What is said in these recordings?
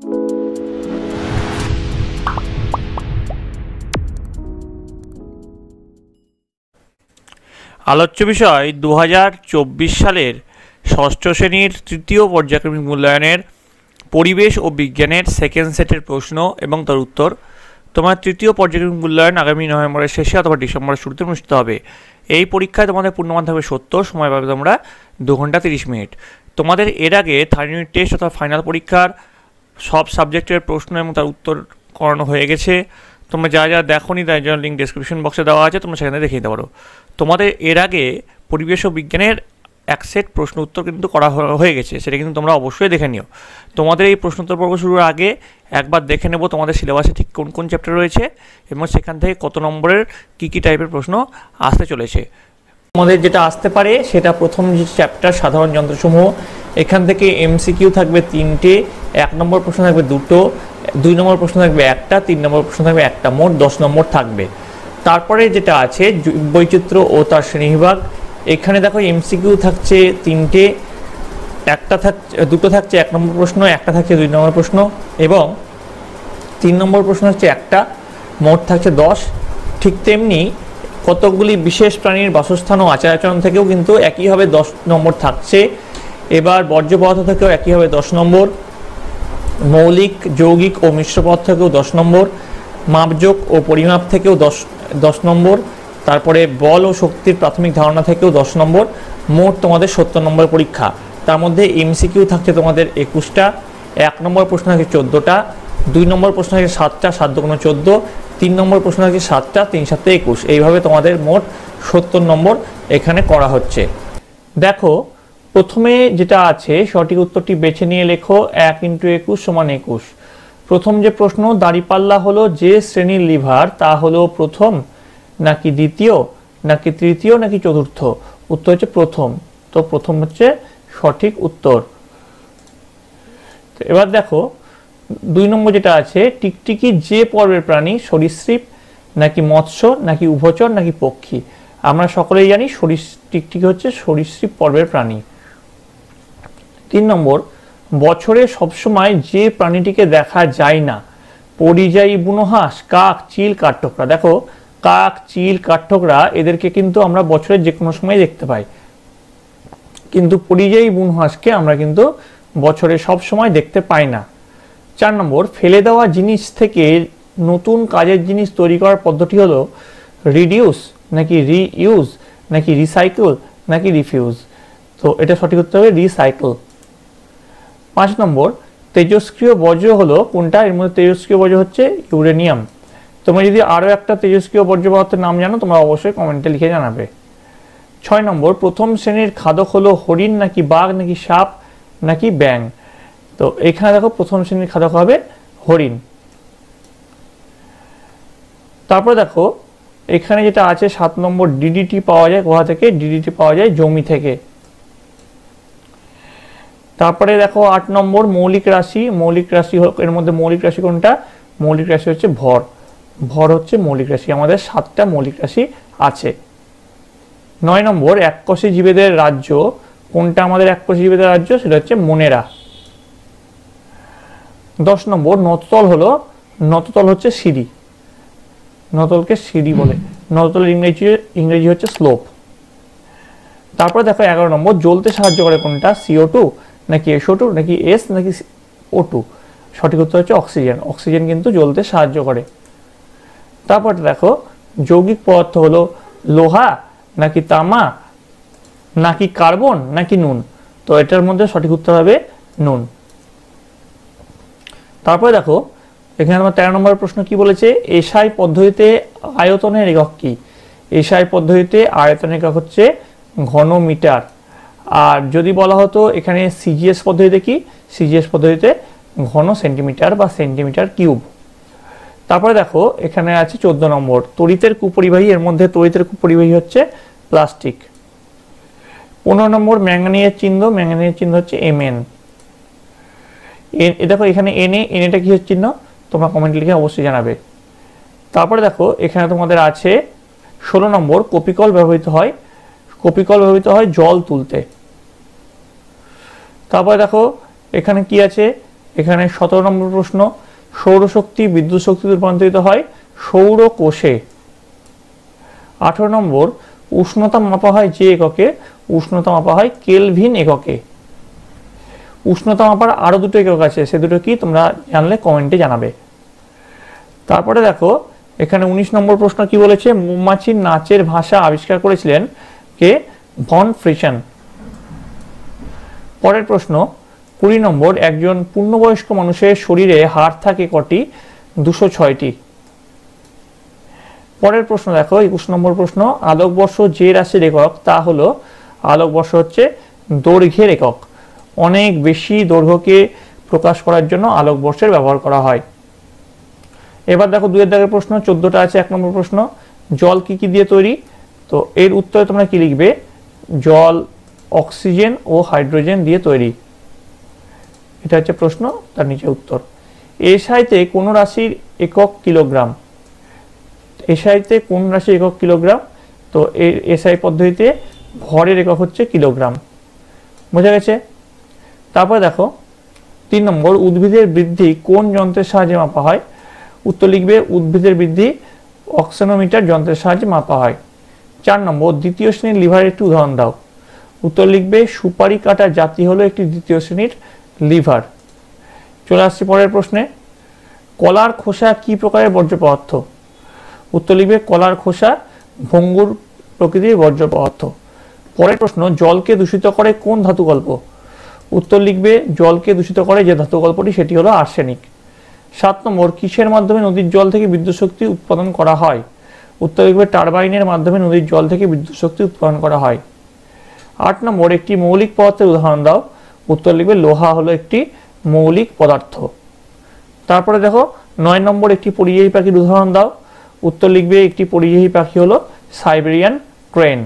আলোচ্য বিষয় 2024 সালের ষষ্ঠ শ্রেণীর তৃতীয় পর্যায়ক্রমিক মূল্যায়নের পরিবেশ ও বিজ্ঞানের সেকেন্ড সেটের প্রশ্ন এবং তার উত্তর। তোমার তৃতীয় পর্যায়ক্রমিক মূল্যায়ন আগামী নভেম্বরের শেষে অথবা ডিসেম্বরের শুরুতে অনুষ্ঠিত হবে। এই পরীক্ষায় তোমাদের পূর্ণমান থাকবে 70, সময় পাবে তোমরা 2 ঘন্টা 30 মিনিট। তোমাদের এর আগে থার্ড ইউনিট টেস্ট অথবা ফাইনাল পরীক্ষার সব সাবজেক্টের প্রশ্ন এবং তার উত্তর করানো হয়ে গেছে। তোমরা যা যা দেখোনি তার জন্য লিঙ্ক ডেসক্রিপশন বক্সে দেওয়া আছে, তোমরা সেখানে দেখে নিতে পারো। তোমাদের এর আগে পরিবেশ ও বিজ্ঞানের এক সেট প্রশ্ন উত্তর কিন্তু করা হয়ে গেছে, সেটা কিন্তু তোমরা অবশ্যই দেখে নিও। তোমাদের এই প্রশ্ন উত্তর পর্ব শুরুর আগে একবার দেখে নেব তোমাদের সিলেবাসে ঠিক কোন কোন চ্যাপ্টার রয়েছে এবং সেখান থেকে কত নম্বরের কী টাইপের প্রশ্ন আসতে চলেছে। তোমাদের যেটা আসতে পারে সেটা প্রথম যে চ্যাপ্টার সাধারণ যন্ত্রসমূহ, এখান থেকে এমসিকিউ থাকবে 3টে, 1 নম্বর প্রশ্ন থাকবে 2টো, 2 নম্বর প্রশ্ন থাকবে 1টা, 3 নম্বর প্রশ্ন থাকবে 1টা, মোট 10 নম্বর থাকবে। তারপরে যেটা আছে বৈচিত্র্য ও তার শ্রেণীবিভাগ, এখানে দেখো এমসিকিউ থাকছে 3টে, দুটো থাকছে 1 নম্বর প্রশ্ন, 1টা থাকছে 2 নম্বর প্রশ্ন এবং 3 নম্বর প্রশ্ন হচ্ছে 1টা, মোট থাকছে 10। ঠিক তেমনি কতকগুলি বিশেষ প্রাণীর বাসস্থান ও আচার আচরণ থেকেও কিন্তু একইভাবে 10 নম্বর থাকছে। এবার বর্জ্য পদার্থ থেকেও একইভাবে 10 নম্বর, মৌলিক যৌগিক ও মিশ্র পদার্থ থেকেও 10 নম্বর, মাপযোগ ও পরিমাপ থেকেও 10 নম্বর, তারপরে বল ও শক্তির প্রাথমিক ধারণা থেকেও 10 নম্বর। মোট তোমাদের 70 নম্বর পরীক্ষা। তার মধ্যে এমসিকিউ থাকছে তোমাদের 21টা, 1 নম্বর প্রশ্ন থাকছে 14টা, 2 নম্বর প্রশ্ন থাকছে 7টা, 7 × 14, 3 নম্বর প্রশ্ন থাকছে 7টা, 3 × 7 = 21। এইভাবে তোমাদের মোট 70 নম্বর এখানে করা হচ্ছে। দেখো প্রথমে যেটা আছে সঠিক উত্তরটি বেছে নিয়ে লেখো। 1 × 21 = 21। প্রথম যে প্রশ্ন, দাঁড়িপাল্লা হলো যে শ্রেণীর লিভার তা হলো প্রথম নাকি দ্বিতীয় নাকি তৃতীয় নাকি চতুর্থ? উত্তর হচ্ছে প্রথম। তো প্রথম হচ্ছে সঠিক উত্তর। এবার দেখো 2 নম্বর যেটা আছে, টিকটিকি যে পর্বের প্রাণী, সরীসৃপ নাকি মৎস্য নাকি উভচর নাকি পক্ষী? আমরা সকলেই জানি টিকটিকি হচ্ছে সরীসৃপ পর্বের প্রাণী। 3 নম্বর, বছরে সবসময় যে প্রাণীটিকে দেখা যায় না, পরিযায়ী বুনোহাঁস, কাক, চিল, কাঠঠোকরা। দেখো কাক, চিল, কাঠঠোকরা এদেরকে কিন্তু আমরা বছরের যে কোনো সময় দেখতে পাই, কিন্তু পরিযায়ী বুনোহাঁসকে আমরা কিন্তু বছরে সব সময় দেখতে পাই না। 4 নম্বর, ফেলে দেওয়া জিনিস থেকে নতুন কাজের জিনিস তৈরি করার পদ্ধতি হলো রিডিউস নাকি রিইউজ নাকি রিসাইকেল নাকি রিফিউজ? তো এটা সঠিক উত্তর হবে রিসাইকেল। 5 নম্বর, তেজস্ক্রিয় বর্জ্য হলো কোনটা? এর মধ্যে তেজস্ক্রিয় বর্জ্য হচ্ছে ইউরেনিয়াম। তোমরা যদি আরও একটা তেজস্ক্রিয় বর্জ্য পদার্থের নাম জানো তোমরা অবশ্যই কমেন্টে লিখে জানাবে। 6 নম্বর, প্রথম শ্রেণীর খাদক হলো হরিণ নাকি বাঘ নাকি সাপ নাকি ব্যাং? তো এখানে দেখো প্রথম শ্রেণীর খাদক হবে হরিণ। তারপরে দেখো এখানে যেটা আছে 7 নম্বর, ডিডিটি পাওয়া যায় কোথা থেকে? ডিডিটি পাওয়া যায় জমি থেকে। তারপরে দেখো 8 নম্বর, মৌলিক রাশি। মৌলিক রাশি এর মধ্যে মৌলিক রাশি কোনটা? মৌলিক রাশি হচ্ছে ভর। ভর হচ্ছে মৌলিক রাশি। আমাদের 7টা মৌলিক রাশি আছে। 9 নম্বর, এককোষী জীবেদের রাজ্য কোনটা? আমাদের এককোষী জীবেদের রাজ্য সেটা হচ্ছে মনেরা। 10 নম্বর, নততল হচ্ছে সিঁড়ি। নতলকে সিঁড়ি বলে। নততলের ইংরেজি হচ্ছে স্লোপ। তারপরে দেখো 11 নম্বর, জ্বলতে সাহায্য করে কোনটা? CO2 নাকি SO2 নাকি S নাকি O2? সঠিক উত্তর হচ্ছে অক্সিজেন। অক্সিজেন কিন্তু জ্বলতে সাহায্য করে। তারপরে দেখো যৌগিক পদার্থ হলো লোহা নাকি তামা নাকি কার্বন নাকি নুন? তো এটার মধ্যে সঠিক উত্তর হবে নুন। তারপরে দেখো এখানে আমার 13 নম্বর প্রশ্ন কি বলেছে? এসআই পদ্ধতিতে আয়তনের একক কি? এসআই পদ্ধতিতে আয়তনের একক হচ্ছে ঘনমিটার। আর যদি বলা হতো এখানে সিজিএস পদ্ধতিতে কি? সিজিএস পদ্ধতিতে ঘন সেন্টিমিটার বা সেন্টিমিটার কিউব। তারপরে দেখো এখানে আছে 14 নম্বর, তড়িতের কুপরিবাহী। এর মধ্যে তড়িতের কুপরিবাহী হচ্ছে প্লাস্টিক। 15 নম্বর, ম্যাঙ্গানিজের চিহ্ন। ম্যাঙ্গানিজের চিহ্ন হচ্ছে Mn। দেখো এখানে এনএটা কি হচ্ছে চিহ্ন? তোমরা কমেন্ট লিখে অবশ্যই জানাবে। তারপরে দেখো এখানে তোমাদের আছে 16 নম্বর, কপিকল ব্যবহৃত হয়। কপিকল ব্যবহৃত হয় জল তুলতে। তারপরে দেখো এখানে কি আছে? এখানে 17 নম্বর প্রশ্ন, সৌরশক্তি বিদ্যুৎ শক্তিতে রূপান্তরিত হয় সৌর কোষে। 18 নম্বর, উষ্ণতা মাপা হয় যে এককে, উষ্ণতা মাপা হয় কেলভিন এককে। উষ্ণতা মাপার আরো দুটো একক আছে, সে দুটো কি তোমরা জানলে কমেন্টে জানাবে। তারপরে দেখো এখানে 19 নম্বর প্রশ্ন কি বলেছে, মৌমাছির নাচের ভাষা আবিষ্কার করেছিলেন কে? ভন ফ্রিশন। পরের প্রশ্ন 20 নম্বর, একজন পূর্ণবয়স্ক মানুষের শরীরে হাড় থাকে কটি? 206টি। পরের প্রশ্ন দেখো 21 নম্বর প্রশ্ন, আলোকবর্ষ যে রাশির একক তা হলো, আলোকবর্ষ হচ্ছে দৈর্ঘ্যের একক। অনেক বেশি দৈর্ঘ্যকে প্রকাশ করার জন্য আলোকবর্ষের ব্যবহার করা হয়। এবার দেখো 2 এর দাগের প্রশ্ন, 14টা আছে। 1 নম্বর প্রশ্ন, জল কি কি দিয়ে তৈরি? তো এর উত্তরে তোমরা কি লিখবে? জল অক্সিজেন ও হাইড্রোজেন দিয়ে তৈরি। এটা হচ্ছে প্রশ্ন, তার নিচে উত্তর। এসআইতে কোন রাশির একক কিলোগ্রাম? এসআইতে কোন রাশির একক কিলোগ্রাম? তো এর এসআই পদ্ধতিতে ভরের একক হচ্ছে কিলোগ্রাম। বোঝা গেছে? তারপর দেখো 3 নম্বর, উদ্ভিদের বৃদ্ধি কোন যন্ত্রের সাহায্যে মাপা হয়? উত্তর লিখবে উদ্ভিদের বৃদ্ধি অক্সিনোমিটার যন্ত্রের সাহায্যে মাপা হয়। 4 নম্বর, দ্বিতীয় শ্রেণীর লিভারের একটি উদাহরণ দাও। উত্তর লিখবে সুপারি কাটা জাতি হলো একটি দ্বিতীয় শ্রেণীর লিভার। চলে আসছি পরের প্রশ্নে, কলার খোসা কি প্রকারের বর্জ্য পদার্থ? উত্তর লিখবে কলার খোসা ভঙ্গুর প্রকৃতির বর্জ্য পদার্থ। পরের প্রশ্ন, জলকে দূষিত করে কোন ধাতুকল্প? উত্তর লিখবে জলকে দূষিত করে যে ধাতুকল্পটি সেটি হলো আর্সেনিক। 7 নম্বর, কিসের মাধ্যমে নদীর জল থেকে বিদ্যুৎ শক্তি উৎপাদন করা হয়? উত্তর লিখবে টারবাইনের মাধ্যমে নদীর জল থেকে বিদ্যুৎ শক্তি উৎপাদন করা হয়। 8 নম্বর, একটি মৌলিক পদার্থের উদাহরণ দাও। উত্তর লিখবে লোহা হলো একটি মৌলিক পদার্থ। তারপরে দেখো 9 নম্বর, একটি পরিযায়ী পাখির উদাহরণ দাও। উত্তর লিখবে একটি পরিযায়ী পাখি হলো সাইবেরিয়ান ক্রেন।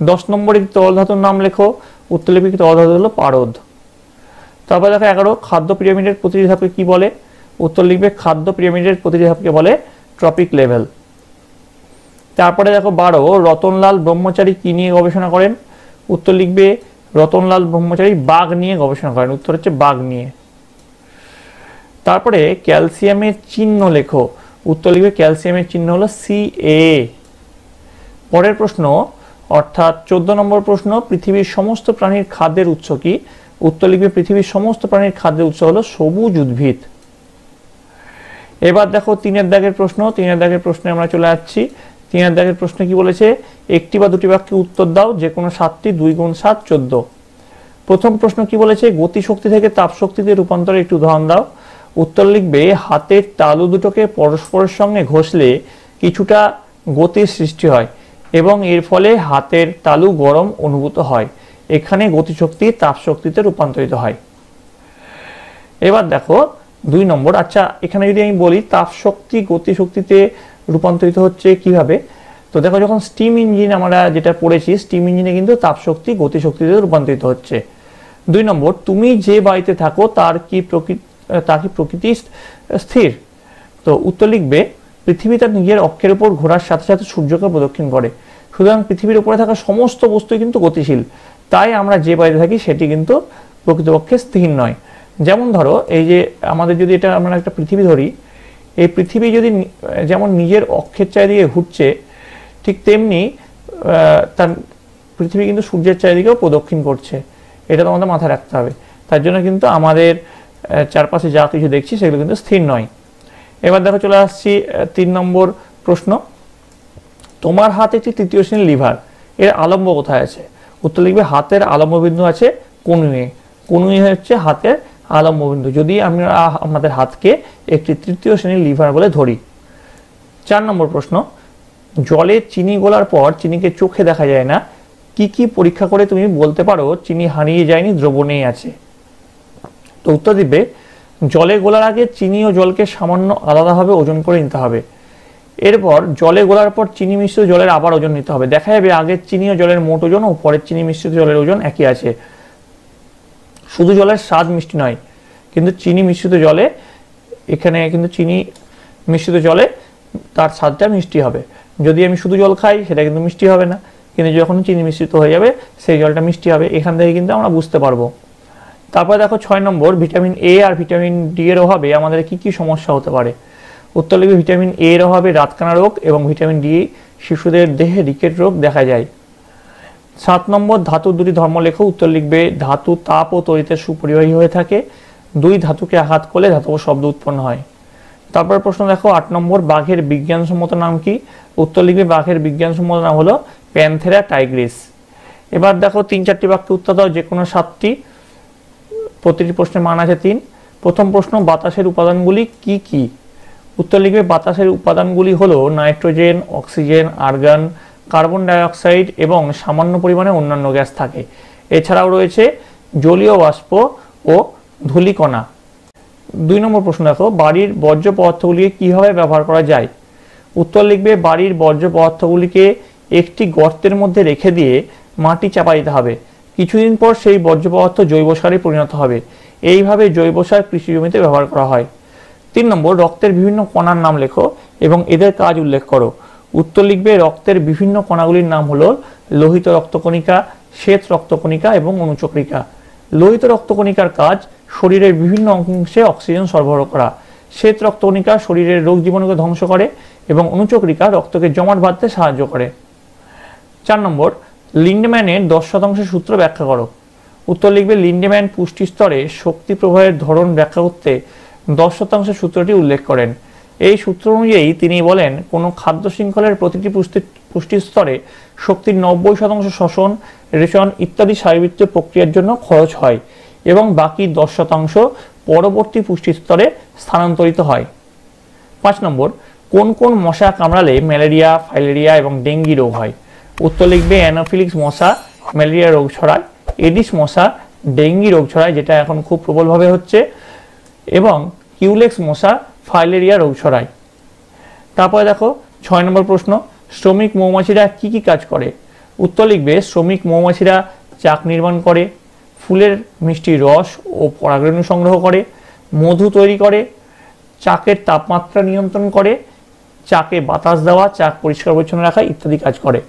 10 নম্বর, একটি তরল ধাতুর নাম লেখো। উত্তর লিখবে তরল ধাতু হলো পারদ। তারপর দেখো 11, খাদ্য পিরামিডের প্রতিটি ধাপকে কি বলে? উত্তর লিখবে খাদ্য পিরামিডের প্রতিটি ধাপকে বলে ট্রপিক লেভেল। তারপরে দেখো 12, রতনলাল ব্রহ্মচারী কি নিয়ে গবেষণা করেন? উত্তর লিখবে রতনলাল ব্রহ্মচারী বাঘ নিয়ে গবেষণা করেন। উত্তর হচ্ছে বাঘ নিয়ে। তারপরে ক্যালসিয়ামের চিহ্ন লেখো। উত্তর লিখবে ক্যালসিয়ামের চিহ্ন হলো Ca। পরের প্রশ্ন অর্থাৎ 14 নম্বর প্রশ্ন, পৃথিবীর সমস্ত প্রাণীর খাদ্যের উৎস কি? উত্তর লিখবে পৃথিবীর সমস্ত প্রাণীর খাদ্যের উৎস হলো সবুজ উদ্ভিদ। এবার দেখো 3 এর দাগের প্রশ্ন। 3 এর দাগের প্রশ্নে আমরা চলে যাচ্ছি। 3 এর দাগের প্রশ্নে কি বলেছে, একটি বা দুটি বাক্যে উত্তর দাও, যে কোনো 7টি, 2 গুণ 7 14। প্রথম প্রশ্ন কি বলেছে, গতিশক্তি থেকে তাপশক্তিতে রূপান্তরের একটি উদাহরণ দাও। উত্তর লিখবে হাতের তালু দুটোকে পরস্পরের সঙ্গে ঘষলে কিছুটা গতির সৃষ্টি হয় এবং এর ফলে হাতের তালু গরম অনুভূত হয়। এখানে গতিশক্তি তাপশক্তিতে রূপান্তরিত হয়। এবার দেখো 2 নম্বর, আচ্ছা এখানে যদি আমি বলি তাপশক্তি গতিশক্তিতে রূপান্তরিত হচ্ছে কিভাবে, তো দেখো যখন স্টিম ইঞ্জিন আমরা যেটা পড়েছি, স্টিম ইঞ্জিনে কিন্তু তাপশক্তি গতিশক্তিতে রূপান্তরিত হচ্ছে। 2 নম্বর, তুমি যে বাড়িতে থাকো তার কি প্রকৃতি স্থির? তো উত্তর লিখবে পৃথিবী তার নিজের অক্ষের উপর ঘোরার সাথে সাথে সূর্যকে প্রদক্ষিণ করে, সুতরাং পৃথিবীর উপরে থাকা সমস্ত বস্তুই কিন্তু গতিশীল, তাই আমরা যে বাড়িতে থাকি সেটি কিন্তু প্রকৃতপক্ষে স্থির নয়। যেমন ধরো এই যে আমাদের যদি এটা আমরা একটা পৃথিবী ধরি, এই পৃথিবী যদি যেমন নিজের অক্ষের চারিদিকে ঘুরছে, ঠিক তেমনি তার পৃথিবী কিন্তু সূর্যের চারিদিকেও প্রদক্ষিণ করছে। এটা তোমাদের মাথায় রাখতে হবে। তার জন্য কিন্তু আমাদের চারপাশে যা কিছু দেখছি সেগুলো কিন্তু স্থির নয়। এবার দেখো চলে আসছি 3 নম্বর প্রশ্ন, তোমার হাতে একটি তৃতীয় শ্রেণীর লিভার, এর আলম্ব কোথায় আছে? উত্তর লিখবে হাতের আলম্ব বিন্দু আছে কনুয়ে। কনুয়ে হচ্ছে হাতের আলম্ব বিন্দু, যদি আমরা আমাদের হাতকে একটি তৃতীয় শ্রেণীর লিভার বলে ধরি। 4 নম্বর প্রশ্ন, জলে চিনি গোলার পর চিনিকে চোখে দেখা যায় না, কি কি পরীক্ষা করে তুমি বলতে পারো চিনি হারিয়ে যায়নি, দ্রবণেই আছে? তো উত্তর দিবে জলে গোলার আগে চিনি ও জলকে সামান্য আলাদাভাবে ওজন করে নিতে হবে। এরপর জলে গোলার পর চিনি মিশ্রিত জলের আবার ওজন নিতে হবে, দেখা যাবে আগের চিনি ও জলের মোট ওজন ও পরের চিনি মিশ্রিত জলের ওজন একই আছে। শুধু জলের স্বাদ মিষ্টি নয়, কিন্তু চিনি মিশ্রিত জলে, এখানে কিন্তু চিনি মিশ্রিত জলে তার স্বাদটা মিষ্টি হবে। যদি আমি শুধু জল খাই সেটা কিন্তু মিষ্টি হবে না, কিন্তু যখন চিনি মিশ্রিত হয়ে যাবে সেই জলটা মিষ্টি হবে। এখান থেকে কিন্তু আমরা বুঝতে পারবো তারপরে দেখো 6 নম্বর, ভিটামিন এ আর ভিটামিন ডি এর অভাবে আমাদের কি কি সমস্যা হতে পারে। উত্তর লিখবে ভিটামিন এ এর অভাবে রাতকানা রোগ এবং ভিটামিন ডি শিশুদের দেহে রিকেট রোগ দেখা যায়। 7 নম্বর, ধাতুর দুটি ধর্ম লেখো। উত্তর লিখবে ধাতু তাপ ও তড়িতের সুপরিবাহী হয়ে থাকে, দুই ধাতুকে আঘাত করলে ধাতব শব্দ উৎপন্ন হয়। তারপর প্রশ্ন দেখো 8 নম্বর, বাঘের বিজ্ঞানসম্মত নাম কি। উত্তর লিখবে বাঘের বিজ্ঞানসম্মত নাম হলো প্যান্থেরা টাইগ্রিস। এবার দেখো 3-4টি বাক্যে উত্তর দাও, যে কোনো 7টি, প্রতিটি প্রশ্নের মান আছে 3। প্রথম প্রশ্ন, বাতাসের উপাদানগুলি কি কি। উত্তর লিখবে বাতাসের উপাদানগুলি হলো nitrogen, oxygen, argon, carbon dioxide এবং সামান্য পরিমাণে অন্যান্য গ্যাস থাকে। এছাড়াও রয়েছে জলীয় বাষ্প ও ধূলিকণা। 2 নম্বর প্রশ্ন দেখো, বাড়ির বর্জ্য পদার্থগুলিকে কীভাবে ব্যবহার করা যায়। উত্তর লিখবে বাড়ির বর্জ্য পদার্থগুলিকে একটি গর্তের মধ্যে রেখে দিয়ে মাটি চাপা দিতে হবে, কিছুদিন পর সেই বর্জ্য পদার্থ জৈব সারে পরিণত হবে। এইভাবে জৈব সার কৃষি জমিতে ব্যবহার করা হয়। 3 নম্বর, রক্তের বিভিন্ন কণার নাম লেখো এবং এদের কাজ উল্লেখ করো। উত্তর লিখবে রক্তের বিভিন্ন কণাগুলির নাম হলো লোহিত রক্তকণিকা, শ্বেত রক্তকণিকা এবং অনুচক্রিকা। লোহিত রক্তকণিকার কাজ শরীরের বিভিন্ন অংশে অক্সিজেন সরবরাহ করা, শ্বেত রক্তকণিকা শরীরের রোগ জীবাণুকে ধ্বংস করে এবং অনুচক্রিকা রক্তকে জমাট বাঁধতে সাহায্য করে। 4 নম্বর, লিন্ডম্যানের 10% সূত্র ব্যাখ্যা করো। উত্তর লিখবে লিন্ডম্যান পুষ্টি স্তরে শক্তি প্রবাহের ধরন ব্যাখ্যা করতে 10% সূত্রটি উল্লেখ করেন। এই সূত্র অনুযায়ী তিনি বলেন, কোনো খাদ্য শৃঙ্খলের প্রতিটি পুষ্টি স্তরে শক্তির 90% শ্বসন, রেশন ইত্যাদি শারীরবৃত্তীয় প্রক্রিয়ার জন্য খরচ হয় এবং বাকি 10% পরবর্তী পুষ্টি স্তরে স্থানান্তরিত হয়। 5 নম্বর, কোন কোন মশা কামড়ালে ম্যালেরিয়া, ফাইলেরিয়া এবং ডেঙ্গি রোগ হয়। উত্তর লিখবে অ্যানোফিলিক্স মশা ম্যালেরিয়া রোগ ছড়ায়, এডিস মশা ডেঙ্গি রোগ ছড়ায়, যেটা এখন খুব প্রবলভাবে হচ্ছে, এবং কিউলেক্স মশা ফাইলেরিয়া রোগ ছড়ায়। তারপরে দেখো 6 নম্বর প্রশ্ন, শ্রমিক মৌমাছিরা কি কি কাজ করে। উত্তর লিখবে শ্রমিক মৌমাছিরা চাক নির্মাণ করে, ফুলের মিষ্টি রস ও পরাগরেণু সংগ্রহ করে, মধু তৈরি করে, চাকের তাপমাত্রা নিয়ন্ত্রণ করে, চাকে বাতাস দেওয়া, চাক পরিষ্কার পরিচ্ছন্ন রাখা ইত্যাদি কাজ করে।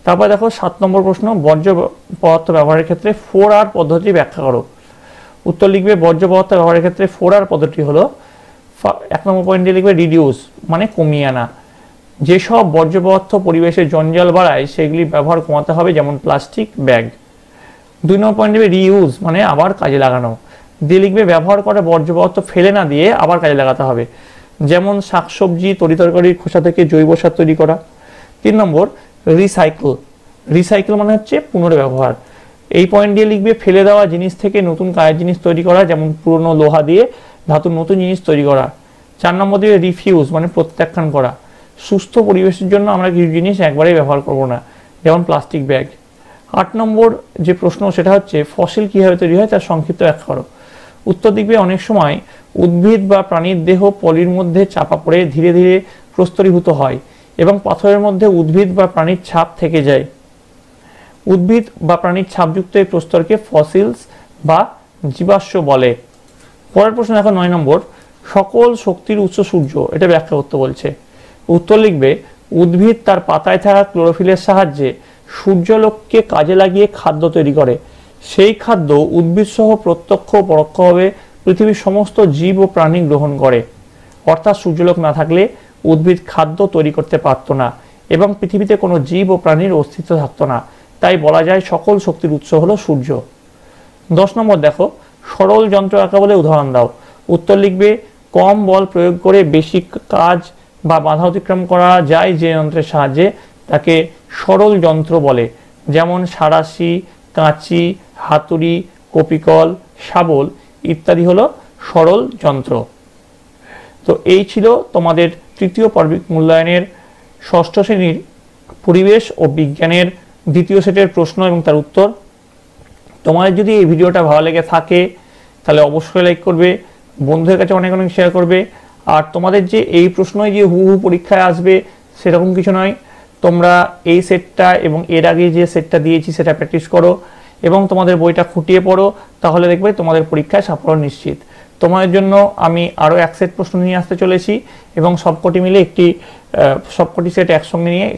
তারপর দেখো 7 নম্বর প্রশ্ন, বর্জ্য পদার্থ ব্যবহারের ক্ষেত্রে 4R পদ্ধতি ব্যাখ্যা করো। উত্তর লিখবে বর্জ্য পদার্থ ব্যবহারের ক্ষেত্রে 4R পদ্ধতি হলো, 1 নম্বর পয়েন্টে লিখবে রিডিউস মানে কমিয়ে আনা, যেসব বর্জ্য পদার্থ পরিবেশে জঞ্জাল বাড়ায় সেগুলি ব্যবহার কমাতে হবে, যেমন প্লাস্টিক ব্যাগ। 2 নম্বর পয়েন্ট লিখবে রিইউজ মানে আবার কাজে লাগানো, দিয়ে লিখবে ব্যবহার করা বর্জ্য পদার্থ ফেলে না দিয়ে আবার কাজে লাগাতে হবে, যেমন শাকসবজি তরিতরকারির খোসা থেকে জৈব সার তৈরি করা। 3 নম্বর রিসাইকেল মানে হচ্ছে পুনর্ব্যবহার, এই পয়েন্ট দিয়ে লিখবে ফেলে দেওয়া জিনিস থেকে নতুন কাজের জিনিস তৈরি করা, যেমন পুরনো লোহা দিয়ে ধাতুর নতুন জিনিস তৈরি করা। 4 নম্বর দিয়ে রিফিউজ মানে প্রত্যাখ্যান করা, সুস্থ পরিবেশের জন্য আমরা কিছু জিনিস একবারেই ব্যবহার করব না, যেমন প্লাস্টিক ব্যাগ। 8 নম্বর যে প্রশ্ন সেটা হচ্ছে ফসিল কীভাবে তৈরি হয় তার সংক্ষিপ্ত ব্যাখ্যা করো। উত্তর দিবে অনেক সময় উদ্ভিদ বা প্রাণীর দেহ পলির মধ্যে চাপা পড়ে ধীরে ধীরে প্রস্তরীভূত হয় এবং পাথরের মধ্যে উদ্ভিদ বা প্রাণীর ছাপ থেকে যায়। উদ্ভিদ বা প্রাণীর ছাপযুক্ত এই প্রস্তরকে ফসিলস বা জীবাশ্ম বলে। পরের প্রশ্ন দেখো 9 নম্বর, সকল শক্তির উৎস সূর্য, এটা ব্যাখ্যা করতে বলছে। উত্তর লিখবে উদ্ভিদ তার পাতায় থাকা ক্লোরোফিলের সাহায্যে সূর্যালোককে কাজে লাগিয়ে খাদ্য তৈরি করে, সেই খাদ্য উদ্ভিদ সহ প্রত্যক্ষ ও পরোক্ষভাবে পৃথিবীর সমস্ত জীব ও প্রাণী গ্রহণ করে। অর্থাৎ সূর্যালোক না থাকলে উদ্ভিদ খাদ্য তৈরি করতে পারত না এবং পৃথিবীতে কোনো জীব ও প্রাণীর অস্তিত্ব থাকতো না, তাই বলা যায় সকল শক্তির উৎস হলো সূর্য। 10 নম্বর দেখো, সরল যন্ত্র আঁকা বলে উদাহরণ দাও। উত্তর লিখবে কম বল প্রয়োগ করে বেশি কাজ বা বাধা অতিক্রম করা যায় যে যন্ত্রের সাহায্যে, তাকে সরল যন্ত্র বলে, যেমন সাঁড়াশি, কাঁচি, হাতুড়ি, কপিকল, শাবল ইত্যাদি হলো সরল যন্ত্র। তো এই ছিল তোমাদের তৃতীয় পর্বিক মূল্যায়নের ষষ্ঠ শ্রেণীর পরিবেশ ও বিজ্ঞানের দ্বিতীয় সেটের প্রশ্ন এবং তার উত্তর। তোমাদের যদি এই ভিডিওটা ভালো লেগে থাকে তাহলে অবশ্যই লাইক করবে, বন্ধুদের কাছে অনেক অনেক শেয়ার করবে। আর তোমাদের যে এই প্রশ্নই যে হুবহু পরীক্ষায় আসবে সেরকম কিছু নয়, তোমরা এই সেটটা এবং এর আগে যে সেটটা দিয়েছি সেটা প্র্যাকটিস করো এবং তোমাদের বইটা খুঁটিয়ে পড়ো, তাহলে দেখবে তোমাদের পরীক্ষায় সাফল্য নিশ্চিত। তোমাদের জন্য আমি আরও এক সেট প্রশ্ন নিয়ে আসতে চলেছি এবং সবকটি মিলে সবকটি সেট একসঙ্গে নিয়ে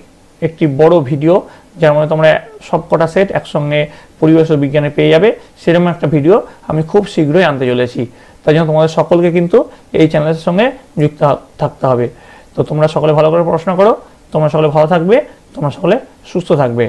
একটি বড় ভিডিও যার মধ্যে তোমরা সবকটা সেট একসঙ্গে পরিবেশ ও বিজ্ঞানে পেয়ে যাবে, সেরকম একটা ভিডিও আমি খুব শীঘ্রই আনতে চলেছি। তাই জন্য তোমাদের সকলকে কিন্তু এই চ্যানেলের সঙ্গে যুক্ত থাকতে হবে। তো তোমরা সকলে ভালো করে পড়াশোনা করো, তোমরা সকলে ভালো থাকবে, তোমরা সকলে সুস্থ থাকবে।